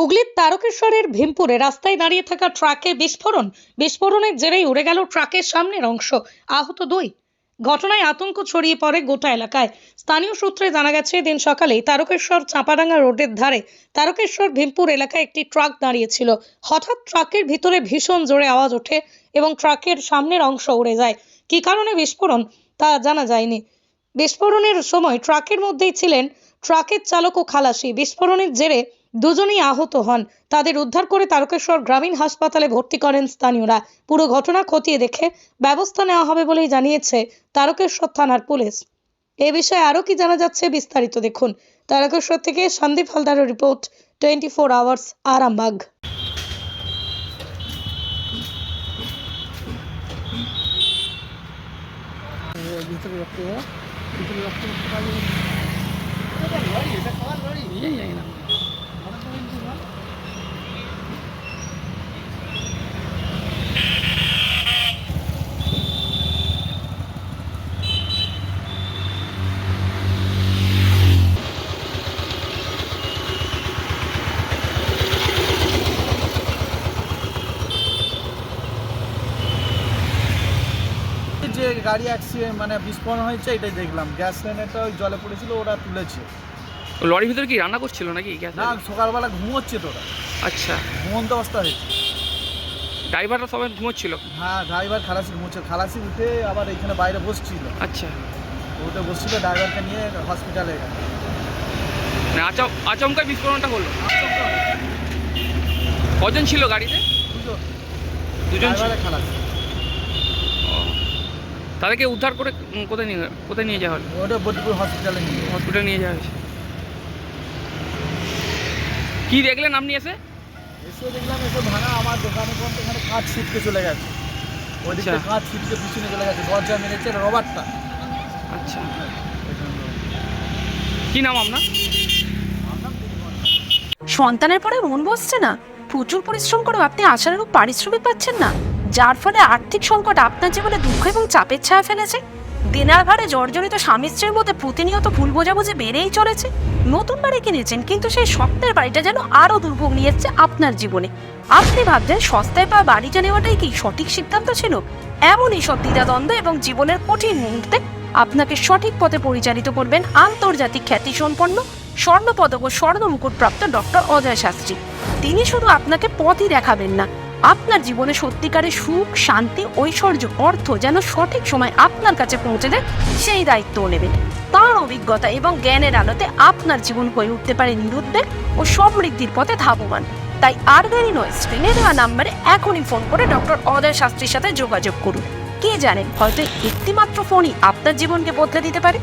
হুগলির তারকেশ্বরের ভীমপুরে রাস্তায় দাঁড়িয়ে থাকা ট্রাকে বিস্ফোরণের জেরেই উড়ে গেল ট্রাকের সামনের অংশ, আহত 2। ঘটনায় আতঙ্ক ছড়িয়ে পড়ে গোটা এলাকায়। স্থানীয় সূত্রে জানা গেছে, দিন সকালেই তারকেশ্বর চাঁপাডাঙ্গা রোডের ধারে তারকেশ্বর ভীমপুর এলাকায় একটি ট্রাক দাঁড়িয়েছিল। হঠাৎ ট্রাকের ভিতরে ভীষণ জোরে আওয়াজ ওঠে এবং ট্রাকের সামনের অংশ উড়ে যায়। কী কারণে বিস্ফোরণ তা জানা যায়নি। বিস্ফোরণের সময় ট্রাকের মধ্যেই ছিলেন ট্রাকের চালক ও খালাসি। বিস্ফোরণের জেরে দুজনেই আহত হন। তাদের উদ্ধার করে তারকেশ্বর গ্রামীণ হাসপাতালে ভর্তি করেন স্থানীয়রা। পুরো ঘটনা খতিয়ে দেখে ব্যবস্থা নেওয়া হবে বলেই জানিয়েছে তারকেশ্বর থানার পুলিশ। এ বিষয়ে আরও কি জানা যাচ্ছে বিস্তারিত দেখুন। তারকেশ্বর থেকে সন্দীপ হালদারের রিপোর্ট, 24 আওয়ার্স আরামবাগ। যে গাড়ি অ্যাক্সিডেন্ট মানে বিস্ফোরণ হয়েছে এটাই দেখলাম। গ্যাস সিলিন্ডারটা ওই জলে পড়েছিল, ওরা তুলেছে। লরির ভিতরে কি রান্না করছিল নাকি গ্যাস? না, সকালবেলা ঘুমোচ্ছে তো ওরা। আচ্ছা, ঘুমন্ত অবস্থা হয়েছে। ড্রাইভাররা সবাই ঘুমোচ্ছিল? হ্যাঁ, ড্রাইভার খালাসি ঘুমোচ্ছে। খালাসি উঠে আবার এখানে বাইরে বসছিল। আচ্ছা, উঠে বসছিল, ড্রাইভারকে নিয়ে হসপিটালে গেল। মানে আচমকা বিস্ফোরণটা হলো। কজন ছিল গাড়িতে? দুজন ছিল। খালাসি তাদেরকে উদ্ধার করে কোথায় নিয়ে যাওয়া হলো? ওটা বোলপুর হসপিটালে নিয়ে যাওয়া হয়েছে। কি দেখলেন আপনি এসে দেখলাম এসে ভাঙা আমার দোকানে পর্যন্ত এখানে কাঁচ ছিটকে চলে গেছে। ওইদিকে কাঁচ ছিটকে পিছনে চলে গেছে। দরজা মেরেছে রবারটা। আচ্ছা, কি নাম আপনার? সন্তানের পরে মন বসছে না, প্রচুর পরিশ্রম করেও আপনি আশানুরূপ পারিশ্রমিক পাচ্ছেন না, যার ফলে আর্থিক সংকট আপনার জীবনে দুঃখ এবং চাপের ছায়া ফেলেছে। দেনার ভারে জর্জরিত স্বামী স্ত্রীর মধ্যে প্রতিনিয়ত ভুল বোঝাবুঝি বেড়েই চলেছে। নতুন বাড়ি কিনেছেন, কিন্তু সেই স্বপ্নের বাড়িটা যেন আরও দুর্ভোগ নিয়ে এসছে আপনার জীবনে। আপনি ভাবছেন সস্তায় পাওয়া বাড়িটা নেওয়াটাই কি সঠিক সিদ্ধান্ত ছিল? এমনই সব দ্বিধাদ্বন্দ্ব এবং জীবনের কঠিন মুহূর্তে আপনাকে সঠিক পথে পরিচালিত করবেন আন্তর্জাতিক খ্যাতিসম্পন্ন স্বর্ণপদক ও স্বর্ণ মুকুটপ্রাপ্ত ডক্টর অজয় শাস্ত্রী। তিনি শুধু আপনাকে পথই দেখাবেন না, আপনার জীবনে সত্যিকারের সুখ, শান্তি, ঐশ্বর্য, অর্থ যেন সঠিক সময় আপনার কাছে পৌঁছে দেয় সেই দায়িত্বও নেবেন। তার অভিজ্ঞতা এবং জ্ঞানের আলোতে আপনার জীবন হয়ে উঠতে পারে নিরুদ্বেগ ও সমৃদ্ধির পথে ধাবমান। তাই আর দেরি নয়, স্ক্রিনে দেওয়া নাম্বারে এখনই ফোন করে ডক্টর অজয় শাস্ত্রীর সাথে যোগাযোগ করুন। কে জানেন, হয়তো একটি মাত্র ফোনই আপনার জীবনকে বদলে দিতে পারে।